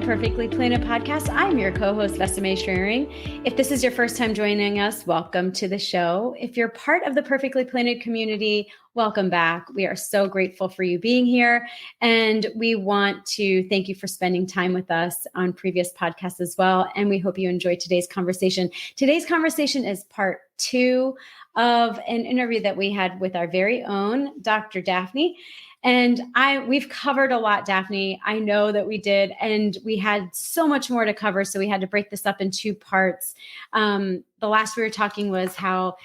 Perfectly Planted podcast. I'm your co-host, Vesime. If this is your first time joining us, welcome to the show. If you're part of the Perfectly Planted community, welcome back. We are so grateful for you being here. And we want to thank you for spending time with us on previous podcasts as well. And we hope you enjoyed today's conversation. Today's conversation is part 2 of an interview that we had with our very own Dr. Daphne. And we've covered a lot, Daphne. I know that we did, and we had so much more to cover. So we had to break this up in 2 parts. The last we were talking was how,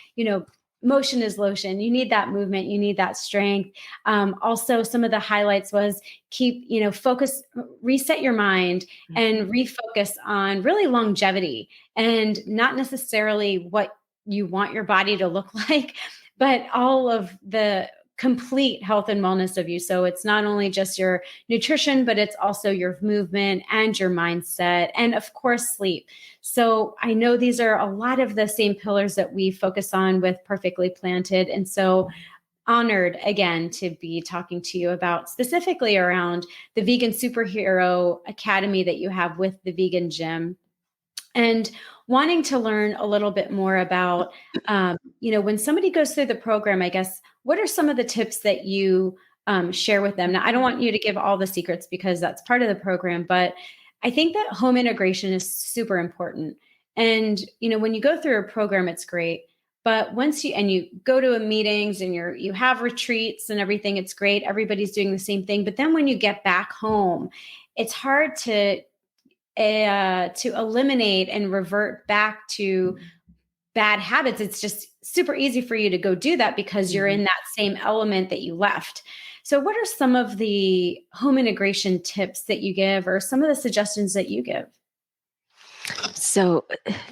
motion is lotion. You need that movement. You need that strength. Also, some of the highlights was focus, reset your mind and refocus on really longevity and not necessarily what you want your body to look like, but all of the complete health and wellness of you. So it's not only just your nutrition, but it's also your movement and your mindset, and of course, sleep. So I know these are a lot of the same pillars that we focus on with Perfectly Planted. And so honored again to be talking to you about specifically around the Vegan Superhero Academy that you have with the Vegan Gym. And wanting to learn a little bit more about, when somebody goes through the program, I guess, what are some of the tips that you share with them? Now, I don't want you to give all the secrets because that's part of the program, but I think that home integration is super important. And, when you go through a program, it's great. But once you go to meetings and you have retreats and everything, it's great. Everybody's doing the same thing. But then when you get back home, it's hard to eliminate and revert back to bad habits. It's just super easy for you to go do that because you're in that same element that you left. So what are some of the home integration tips that you give or some of the suggestions that you give? So,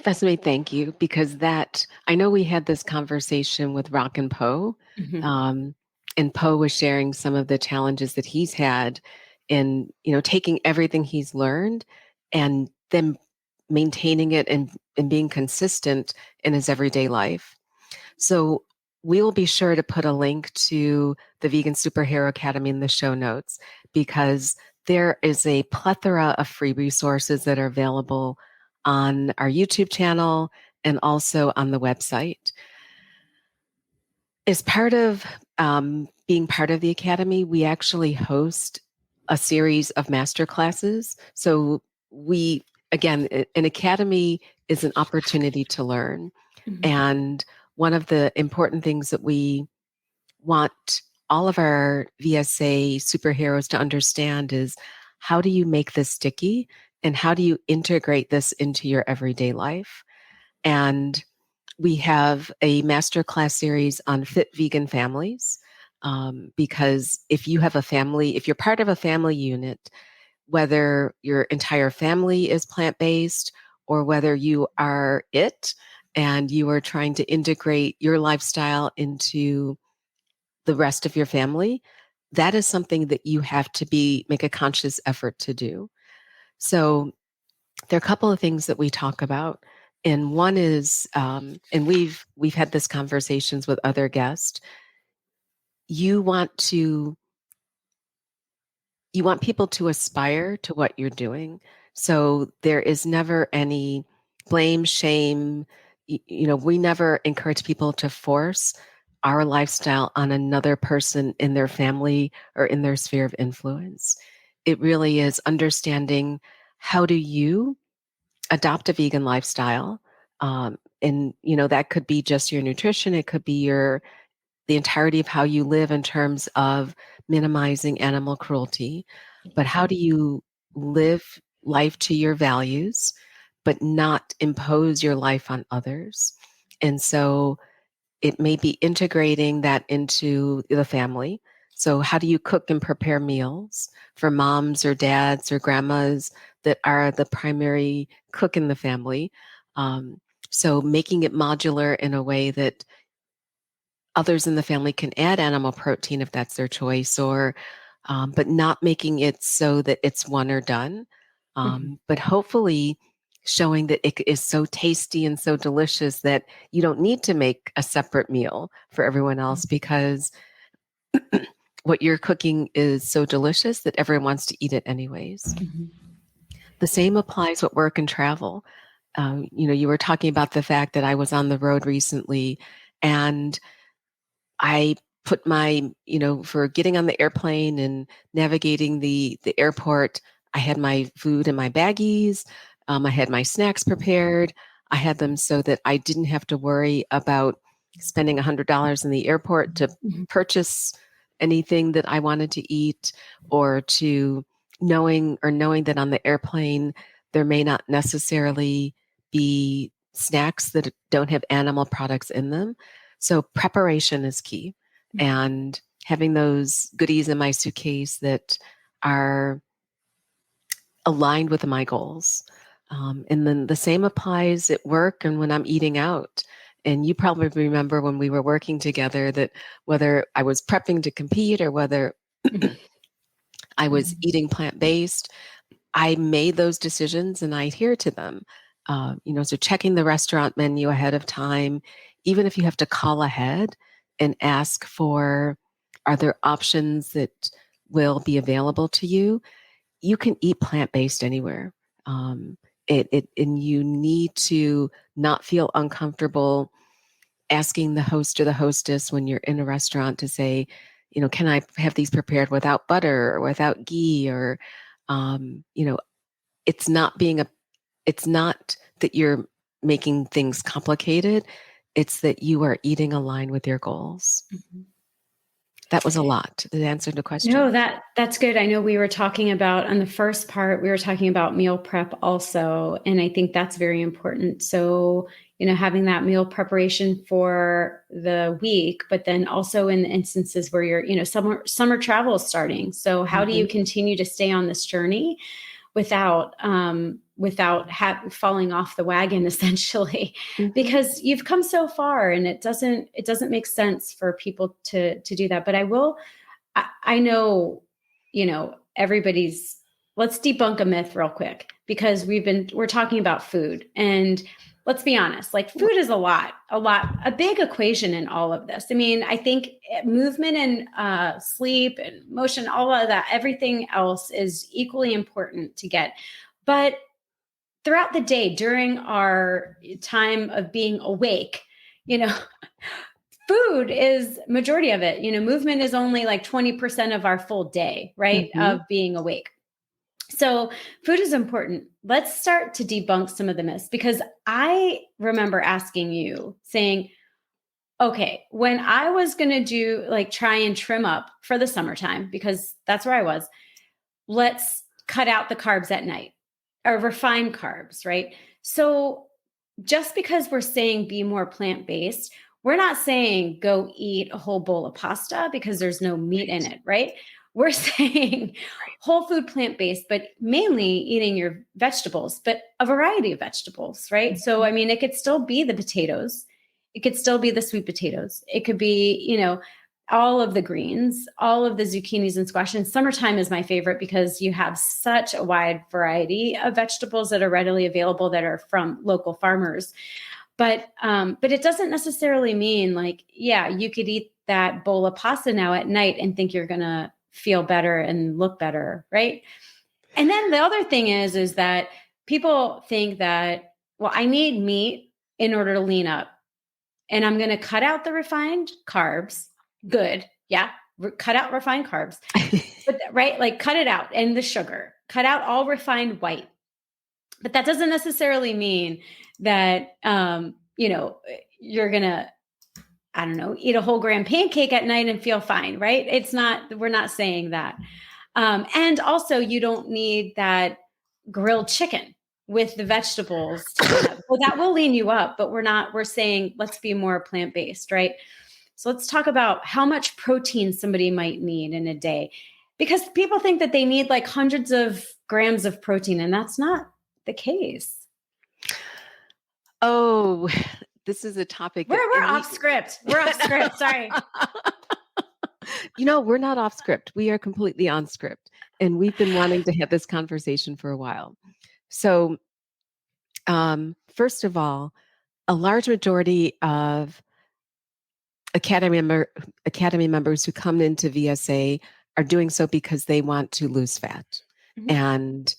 Vesime, thank you, because I know we had this conversation with Rock and Poe, and Poe was sharing some of the challenges that he's had in, taking everything he's learned and then maintaining it and being consistent in his everyday life. So we will be sure to put a link to the Vegan Superhero Academy in the show notes because there is a plethora of free resources that are available on our YouTube channel and also on the website. As part of being part of the Academy, we actually host a series of master classes. So an Academy is an opportunity to learn. And one of the important things that we want all of our VSA superheroes to understand is how do you make this sticky and how do you integrate this into your everyday life? And we have a masterclass series on fit vegan families because if you're part of a family unit, whether your entire family is plant-based or whether you are and you are trying to integrate your lifestyle into the rest of your family, that is something that you have to make a conscious effort to do. So there are a couple of things that we talk about. And one is, and we've had this conversations with other guests. You want people to aspire to what you're doing. So there is never any blame, shame. We never encourage people to force our lifestyle on another person in their family or in their sphere of influence. It really is understanding how do you adopt a vegan lifestyle. And, that could be just your nutrition. It could be the entirety of how you live in terms of minimizing animal cruelty. But how do you live life to your values, but not impose your life on others? And so it may be integrating that into the family. So how do you cook and prepare meals for moms or dads or grandmas that are the primary cook in the family? So making it modular in a way that others in the family can add animal protein if that's their choice, but not making it so that it's one or done. But hopefully showing that it is so tasty and so delicious that you don't need to make a separate meal for everyone else because what you're cooking is so delicious that everyone wants to eat it anyways. The same applies with work and travel. You were talking about the fact that I was on the road recently, and I put my, for getting on the airplane and navigating the airport, I had my food in my baggies. I had my snacks prepared. I had them so that I didn't have to worry about spending $100 in the airport to Mhm. purchase anything that I wanted to eat, or to knowing that on the airplane there may not necessarily be snacks that don't have animal products in them. So preparation is key, and having those goodies in my suitcase that are aligned with my goals. And then the same applies at work and when I'm eating out. And you probably remember when we were working together that whether I was prepping to compete or whether I was eating plant-based, I made those decisions and I adhere to them. So checking the restaurant menu ahead of time, even if you have to call ahead and ask for, are there options that will be available to you? You can eat plant-based anywhere. And you need to not feel uncomfortable asking the host or the hostess when you're in a restaurant to say, can I have these prepared without butter or without ghee, or, um, you know, it's not being it's not that you're making things complicated. It's that you are eating aligned with your goals. Mhm. That was a lot. Did it answer the question? No, that's good. I know we were talking about on the first part, we were talking about meal prep also, and I think that's very important. So, having that meal preparation for the week, but then also in the instances where you're, summer travel is starting. So, how do you Mhm. continue to stay on this journey without falling off the wagon essentially, Mhm. because you've come so far, and it doesn't make sense for people to do that. But I know, everybody's, let's debunk a myth real quick, because we're talking about food, and let's be honest, like, food is a big equation in all of this. I mean, I think movement and sleep and motion, all of that, everything else is equally important to get. But throughout the day, during our time of being awake, you know, food is majority of it. Movement is only like 20% of our full day, right? Mhm. Of being awake. So food is important. Let's start to debunk some of the myths, because I remember asking you, saying, okay, when I was going to do, like, try and trim up for the summertime, because that's where I was, let's cut out the carbs at night, or refined carbs, right? So just because we're saying be more plant-based, we're not saying go eat a whole bowl of pasta because there's no meat in Right. it, right? We're saying Right. whole food plant-based, but mainly eating your vegetables, but a variety of vegetables, right? So, Mhm. I mean, it could still be the potatoes. It could still be the sweet potatoes. It could be, all of the greens, all of the zucchinis and squash. And summertime is my favorite because you have such a wide variety of vegetables that are readily available that are from local farmers. But it doesn't necessarily mean, like, yeah, you could eat that bowl of pasta now at night and think you're gonna feel better and look better, right? And then the other thing is that people think that, well, I need meat in order to lean up, and I'm going to cut out the refined carbs. Good. Yeah. Cut out refined carbs. But right, like, cut it out, and the sugar. Cut out all refined white. But that doesn't necessarily mean that you're going to, I don't know, eat a whole gram pancake at night and feel fine, right? It's not, we're not saying that. And also, you don't need that grilled chicken with the vegetables to lean up. Well, that will lean you up, but we're saying let's be more plant based, right? So let's talk about how much protein somebody might need in a day, because people think that they need like hundreds of grams of protein, and that's not the case. Oh, this is a topic that, We're and off script. We're off script. Sorry. we're not off script. We are completely on script, and we've been wanting to have this conversation for a while. So, first of all, a large majority of academy members who come into VSA are doing so because they want to lose fat. Mhm. And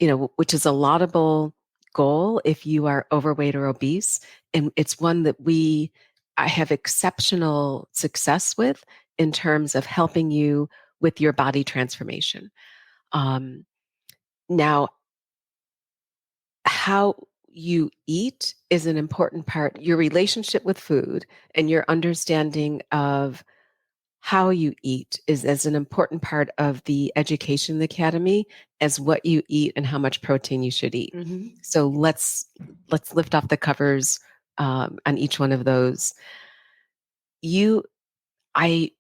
which is a laudable goal if you are overweight or obese. And it's one that I have exceptional success with in terms of helping you with your body transformation. Now, how you eat is an important part. Your relationship with food and your understanding of how you eat is as an important part of the education academy as what you eat and how much protein you should eat. Mm-hmm. So let's lift off the covers on each one of those. You, I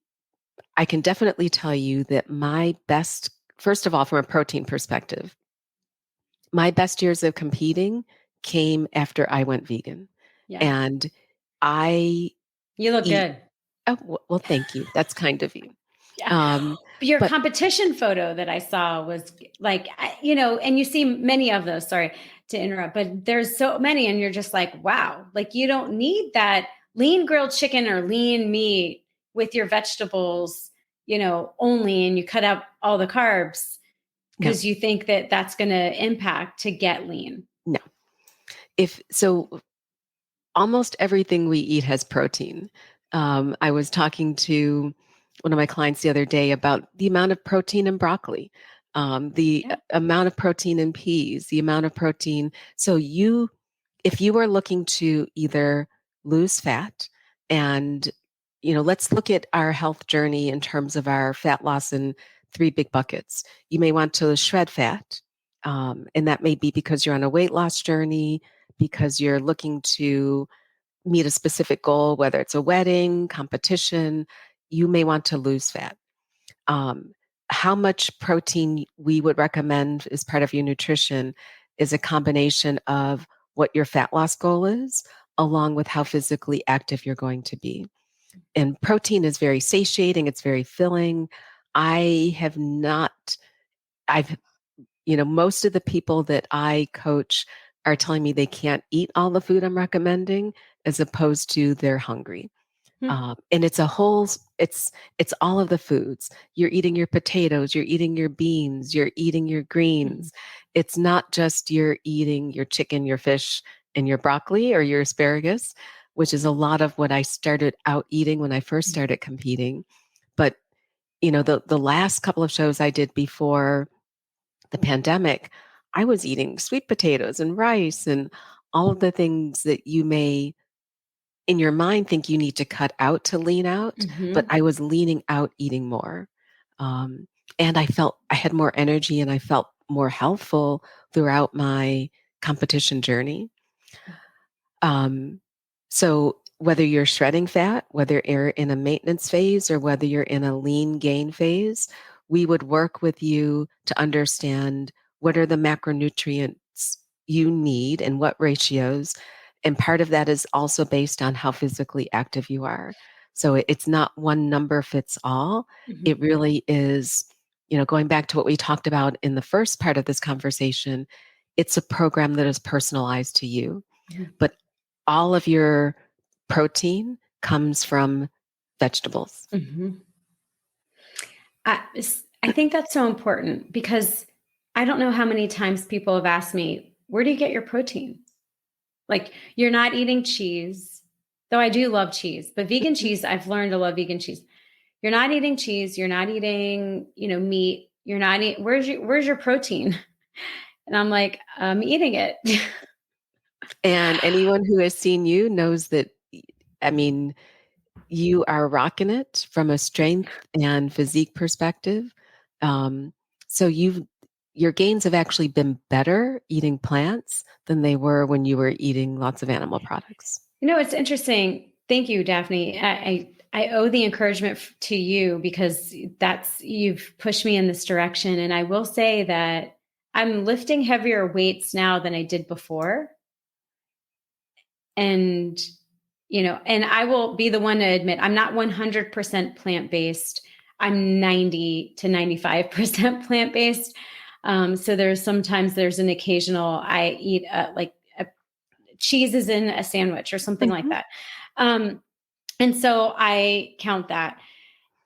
I can definitely tell you that my best, first of all, from a protein perspective, my best years of competing came after I went vegan. Yeah. And I You look eat, good. oh, well, thank you. That's kind of you. Yeah. Um, But your but competition photo that I saw was like, and you see many of those, sorry to interrupt, but there's so many, and you're just like, wow, like you don't need that lean grilled chicken or lean meat with your vegetables, only, and you cut out all the carbs no, because you think that that's going to impact to get lean. no. If so, almost everything we eat has protein. I was talking to one of my clients the other day about the amount of protein in broccoli, the Yeah. amount of protein in peas, the amount of protein. So if you are looking to either lose fat and, let's look at our health journey in terms of our fat loss in three big buckets. You may want to shred fat. And that may be because you're on a weight loss journey, because you're looking to meet a specific goal, whether it's a wedding, competition, you may want to lose fat. Um, how much protein we would recommend as part of your nutrition is a combination of what your fat loss goal is, along with how physically active you're going to be. And protein is very satiating, it's very filling. I have not, I've most of the people that I coach are telling me they can't eat all the food I'm recommending as opposed to they're hungry. Hmm. And it's a whole, it's all of the foods. You're eating your potatoes, you're eating your beans, you're eating your Mhm. greens. It's not just you're eating your chicken, your fish, and your broccoli or your asparagus, which is a lot of what I started out eating when I first started competing. But the last couple of shows I did before the pandemic, I was eating sweet potatoes and rice and all of the things that you may in your mind think you need to cut out to lean out, but Mhm. I was leaning out eating more. Um, and I felt I had more energy and I felt more healthful throughout my competition journey. Um, so whether you're shredding fat, whether you're in a maintenance phase or whether you're in a lean gain phase, we would work with you to understand what are the macronutrients you need and what ratios. And part of that is also based on how physically active you are. So it's not one number fits all. It Mhm. really is, going back to what we talked about in the first part of this conversation, it's a program that is personalized to you. Mhm. But all of your protein comes from vegetables. Mhm. I think that's so important because I don't know how many times people have asked me, where do you get your protein? Like, you're not eating cheese, though I do love cheese, but vegan Mhm. cheese, I've learned to love vegan cheese. You're not eating cheese, you're not eating, meat, you're not eating, where's your protein? And I'm like, I'm eating it. And anyone who has seen you knows that, I mean, you are rocking it from a strength and physique perspective. Um, so your gains have actually been better eating plants than they were when you were eating lots of animal products. It's interesting. Thank you, Daphne. I owe the encouragement to you because you've pushed me in this direction. And I will say that I'm lifting heavier weights now than I did before. And, and I will be the one to admit I'm not 100% plant-based. I'm 90 to 95% plant-based. So there's an occasional, I eat like cheese is in a sandwich or something like Mhm. that. Um, and so I count that.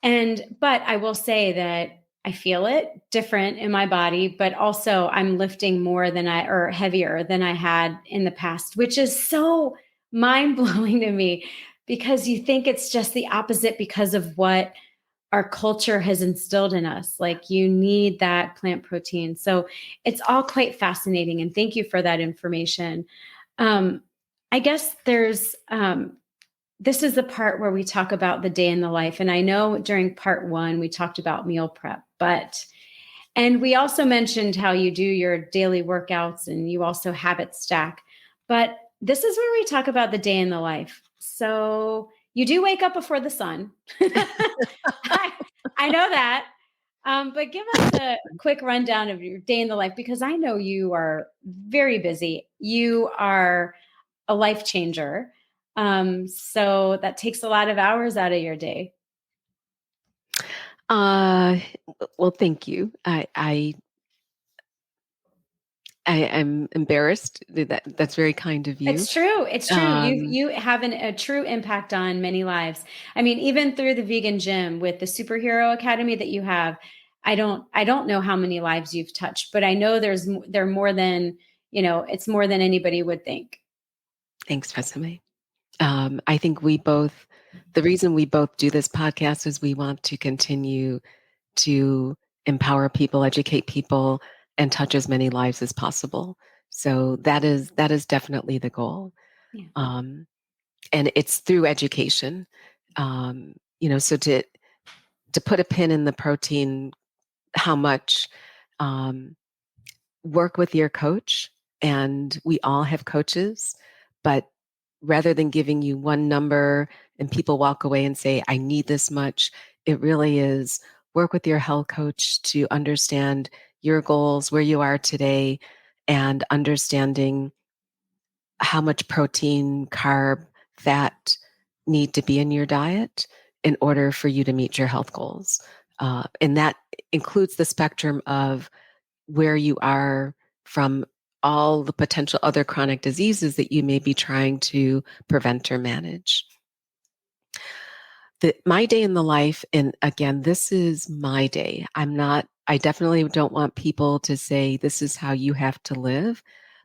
But I will say that I feel it different in my body, but also I'm lifting more than or heavier than I had in the past, which is so mind blowing to me because you think it's just the opposite because of what our culture has instilled in us. Like you need that plant protein. So it's all quite fascinating. And thank you for that information. Um, I guess this is the part where we talk about the day in the life. And I know during part one, we talked about meal prep, and we also mentioned how you do your daily workouts and you also habit stack. But this is where we talk about the day in the life. So you do wake up before the sun. I know that. But give us a quick rundown of your day in the life because I know you are very busy. You are a life changer. So that takes a lot of hours out of your day. Uh, well, thank you. I am embarrassed. That's very kind of you. It's true. It's true. You have a true impact on many lives. I mean, even through the vegan gym with the superhero academy that you have, I don't know how many lives you've touched, but I know there more than, it's more than anybody would think. Thanks, Vesime. I think the reason we both do this podcast is we want to continue to empower people, educate people, and touch as many lives as possible. So that is definitely the goal. Yeah. And it's through education. So to put a pin in the protein, how much work with your coach, and we all have coaches, but rather than giving you one number and people walk away and say, I need this much, it really is work with your health coach to understand your goals, where you are today, and understanding how much protein, carb, fat need to be in your diet in order for you to meet your health goals. And that includes the spectrum of where you are from all the potential other chronic diseases that you may be trying to prevent or manage. My day in the life, and again, this is my day. I definitely don't want people to say this is how you have to live,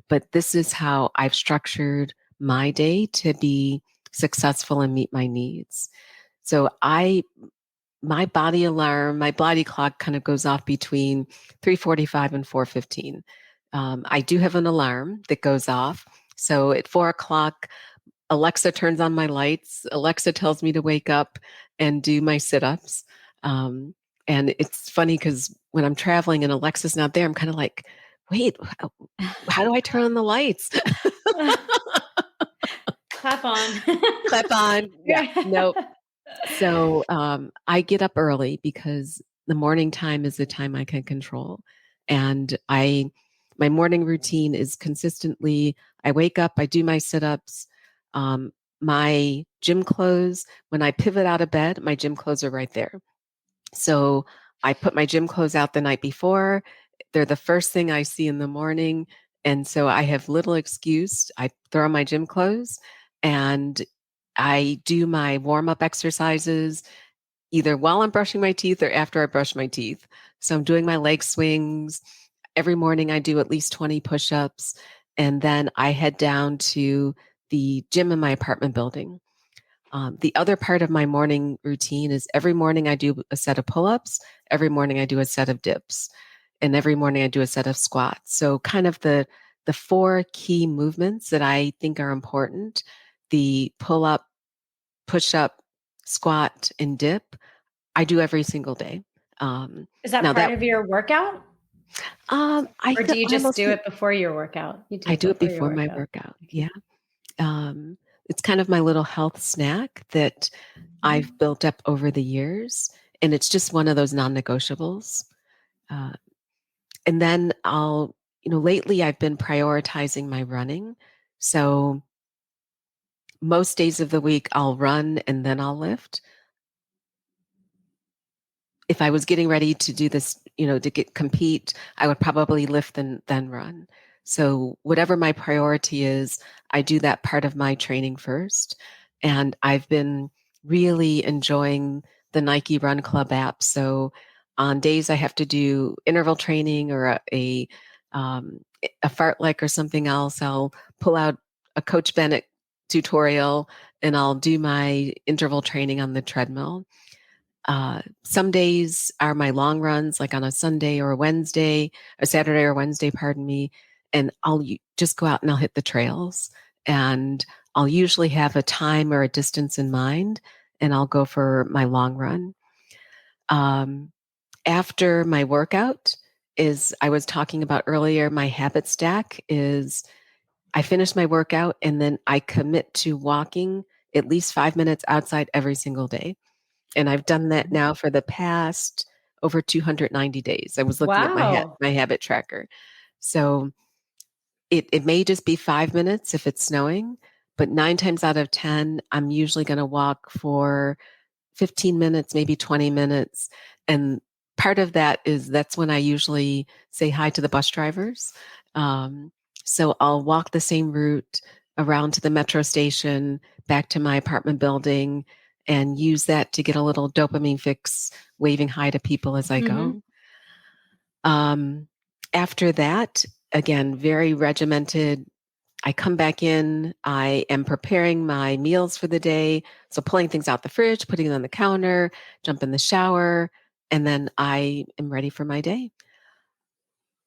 but this is how I've structured my day to be successful and meet my needs. So my body alarm, my body clock kind of goes off between 3:45 and 4:15. I do have an alarm that goes off. So at 4 o'clock, Alexa turns on my lights. Alexa tells me to wake up and do my sit-ups. And it's funny because when I'm traveling and Alexa's not there, I'm kind of like, wait, how do I turn on the lights? Clap on. Clap on. Yeah. Nope. So I get up early because the morning time is the time I can control. And my morning routine is consistently, I wake up, I do my sit-ups, my gym clothes. When I pivot out of bed, my gym clothes are right there. So I put my gym clothes out the night before. They're the first thing I see in the morning. And so I have little excuse. I throw on my gym clothes and I do my warm up exercises either while I'm brushing my teeth or after I brush my teeth. So I'm doing my leg swings. Every morning I do at least 20 push ups. And then I head down to the gym in my apartment building. The other part of my morning routine is every morning I do a set of pull ups, every morning I do a set of dips, and every morning I do a set of squats. So, kind of the four key movements that I think are important: the pull up, push up, squat, and dip. I do every single day. Is that Now part that of your workout? I Or feel do you just almost do it before your workout? You do I it do it before your before my workout. workout. Yeah. Um, it's kind of my little health snack that I've built up over the years, and it's just one of those non-negotiables. Uh, and then lately I've been prioritizing my running. So most days of the week I'll run and then I'll lift. If I was getting ready to do this, to compete, I would probably lift and then run. So whatever my priority is, I do that part of my training first. And I've been really enjoying the Nike Run Club app. So On days I have to do interval training or um, a fartlek or something else, I'll pull out a Coach Bennett tutorial and I'll do my interval training on the treadmill. Some days are my long runs, like on a Sunday or a Saturday or Wednesday, pardon me, and I'll just go out and I'll hit the trails. And I'll usually have a time or a distance in mind, and I'll go for my long run. After my workout is, I was talking about earlier, my habit stack is I finish my workout and then I commit to walking at least 5 minutes outside every single day. And I've done that now for the past over 290 days. I was looking at Wow. my habit tracker. So it may just be 5 minutes if it's snowing, but 9 times out of 10, I'm usually going to walk for 15 minutes, maybe 20 minutes. And part of that is that's when I usually say hi to the bus drivers. Um, so I'll walk the same route around to the metro station, back to my apartment building, and use that to get a little dopamine fix, waving hi to people as I go. After that, again, very regimented. I come back in, I am preparing my meals for the day. So pulling things out the fridge, putting it on the counter, jump in the shower, and then I am ready for my day.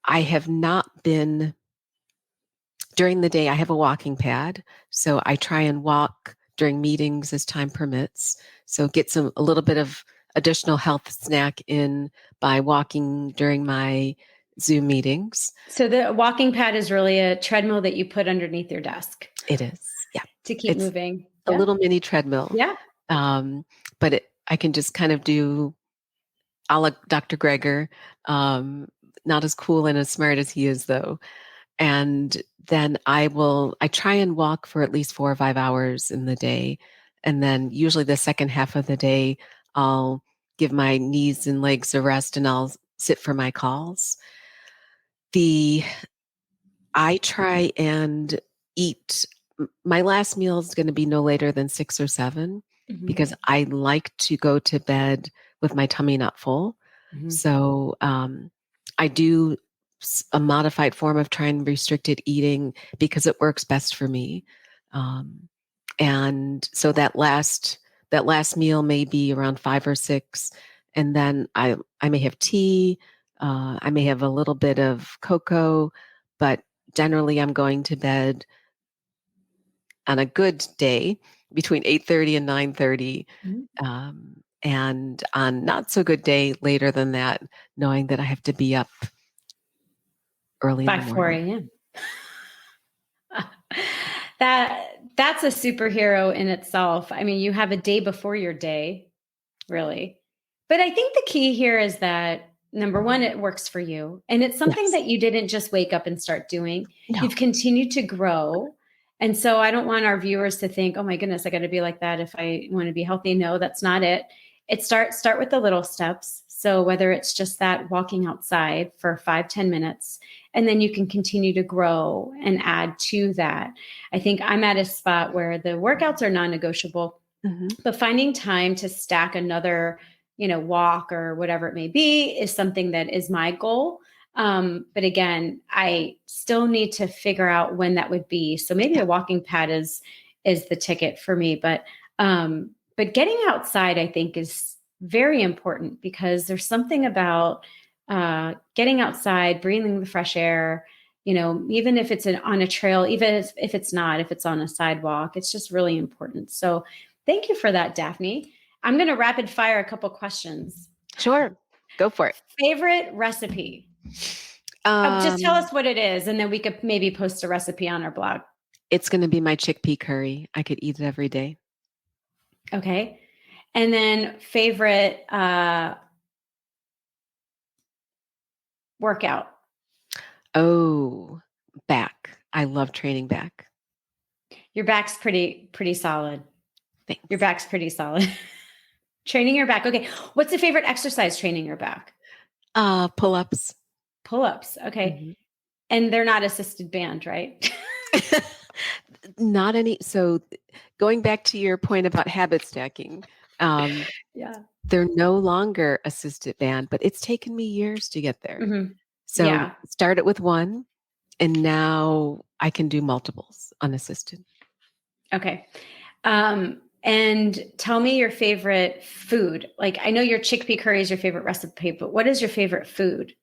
I have not been, during the day, I have a walking pad. So I try and walk during meetings as time permits. So get a little bit of additional health snack in by walking during my Zoom meetings. So the walking pad is really a treadmill that you put underneath your desk. It is, yeah. To keep moving. A little mini treadmill. Yeah. But I can just kind of do a la Dr. Greger, not as cool and as smart as he is though. And then I try and walk for at least 4 or 5 hours in the day. And then usually the second half of the day, I'll give my knees and legs a rest and I'll sit for my calls. I try and eat. My last meal is going to be no later than 6 or 7 because I like to go to bed with my tummy not full. So I do a modified form of trying restricted eating because it works best for me. And so that last meal may be around 5 or 6, and then I may have tea. I may have a little bit of cocoa, but generally I'm going to bed on a good day between 8:30 and 9:30. And on not so good day later than that, knowing that I have to be up early by in the 4 morning. a.m. That's a superhero in itself. I mean, you have a day before your day, really. But I think the key here is that number one, it works for you. And it's something that you didn't just wake up and start doing. No. You've continued to grow. And so I don't want our viewers to think, oh my goodness, I got to be like that if I want to be healthy. No, that's not it. It start with the little steps. So whether it's just that walking outside for 5-10 minutes, and then you can continue to grow and add to that. I think I'm at a spot where the workouts are non-negotiable, but finding time to stack another, walk or whatever it may be is something that is my goal. But again, I still need to figure out when that would be. So maybe a walking pad is the ticket for me, but getting outside, I think, is very important because there's something about getting outside, breathing the fresh air, even if it's on a trail, even if it's not, if it's on a sidewalk, it's just really important. So thank you for that, Daphne. I'm going to rapid fire a couple questions. Sure. Go for it. Favorite recipe? Just tell us what it is, and then we could maybe post a recipe on our blog. It's going to be my chickpea curry. I could eat it every day. Okay. And then favorite workout? Oh, back. I love training back. Your back's pretty solid. Thanks. Your back's pretty solid. Training your back. Okay. What's the favorite exercise training your back? Pull-ups. Pull-ups. Okay. And they're not assisted band, right? Not any. So going back to your point about habit stacking, Yeah. They're no longer assisted band, but it's taken me years to get there. Hmm. So Yeah. started with one, and now I can do multiples unassisted. Okay. And tell me your favorite food. Like, I know your chickpea curry is your favorite recipe, but what is your favorite food?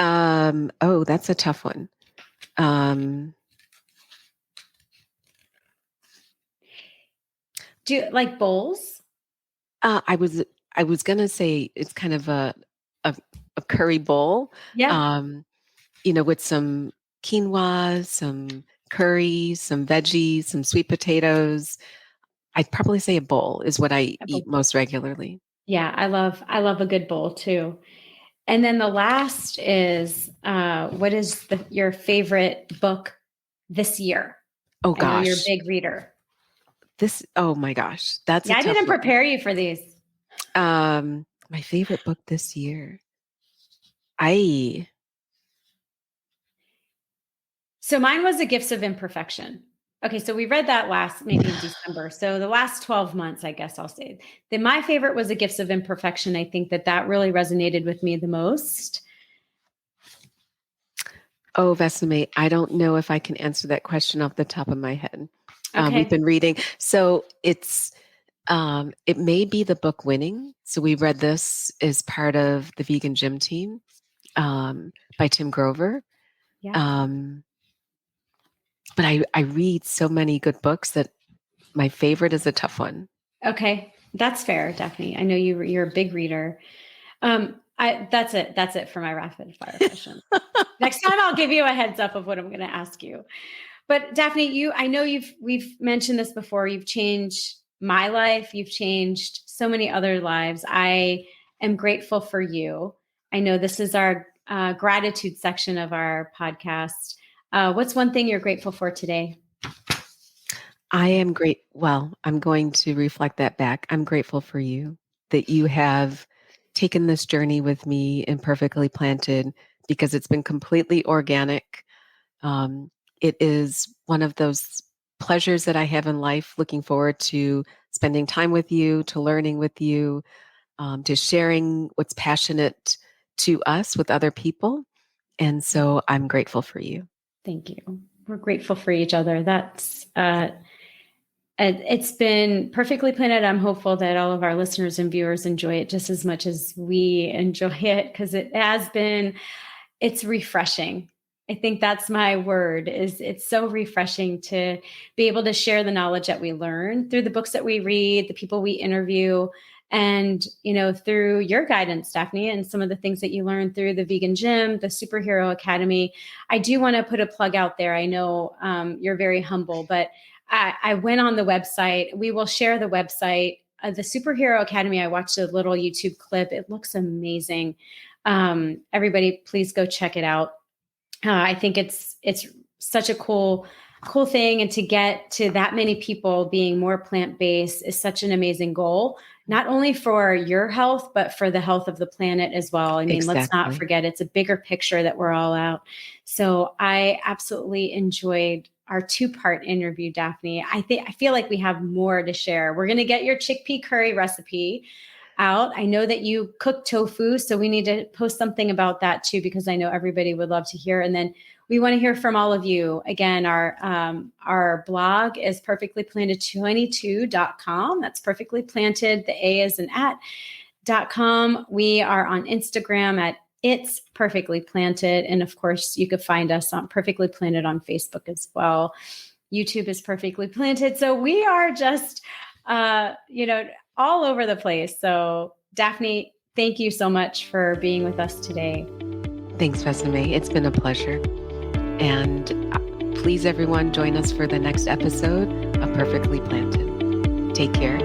Oh, that's a tough one. Um, Do you like bowls? I was gonna say it's kind of a, a curry bowl, Yeah. um, with some quinoa, some curry, some veggies, some sweet potatoes. I'd probably say a bowl is what I A eat bowl. most regularly. Yeah, I love a good bowl too. And then the last is what is your favorite book this year? Oh I know you're a gosh, big reader. oh my gosh, that's a Yeah, I tough didn't one. prepare you for these. My favorite book this year. I So mine was The Gifts of Imperfection. Okay, so we read that last maybe in December. So the last 12 months, I guess I'll say. Then my favorite was The Gifts of Imperfection. I think that really resonated with me the most. Oh, Vesime, I don't know if I can answer that question off the top of my head. We've Okay. been reading, so it may be the book Winning. So we read this as part of the vegan gym team by Tim Grover. Yeah. Um, but I read so many good books that my favorite is a tough one. Okay. That's fair, Daphne. I know you're a big reader. That's it. That's it for my rapid fire question. Next time I'll give you a heads up of what I'm going to ask you. But Daphne, I know we've mentioned this before. You've changed my life. You've changed so many other lives. I am grateful for you. I know this is our gratitude section of our podcast. What's one thing you're grateful for today? I am great. Well, I'm going to reflect that back. I'm grateful for you that you have taken this journey with me and perfectly planted because it's been completely organic. Um, it is one of those pleasures that I have in life, looking forward to spending time with you, to learning with you, to sharing what's passionate to us with other people. And so I'm grateful for you. Thank you. We're grateful for each other. It's been perfectly planned. I'm hopeful that all of our listeners and viewers enjoy it just as much as we enjoy it because it's refreshing. I think that's my word is it's so refreshing to be able to share the knowledge that we learn through the books that we read, the people we interview, and through your guidance, Daphne, and some of the things that you learned through the vegan gym, the superhero academy. I do want to put a plug out there. I know you're very humble, but I went on the website. We will share the website. The Superhero Academy, I watched a little YouTube clip. It looks amazing. Everybody, please go check it out. I think it's such a cool thing, and to get to that many people being more plant-based is such an amazing goal, not only for your health but for the health of the planet as well. I mean, let's not Exactly. forget it's a bigger picture that we're all out. So I absolutely enjoyed our two-part interview, Daphne. I feel like we have more to share. We're going to get your chickpea curry recipe out. I know that you cook tofu, so we need to post something about that too, because I know everybody would love to hear. And then we want to hear from all of you. Again, our blog is perfectlyplanted22.com. That's perfectly planted. The A is an @.com. We are on Instagram at It's Perfectly Planted. And of course, you could find us on Perfectly Planted on Facebook as well. YouTube is Perfectly Planted. So we are just, all over the place. So Daphne, thank you so much for being with us today. Thanks, Vesime. It's been a pleasure. And please, everyone, join us for the next episode of Perfectly Planted. Take care.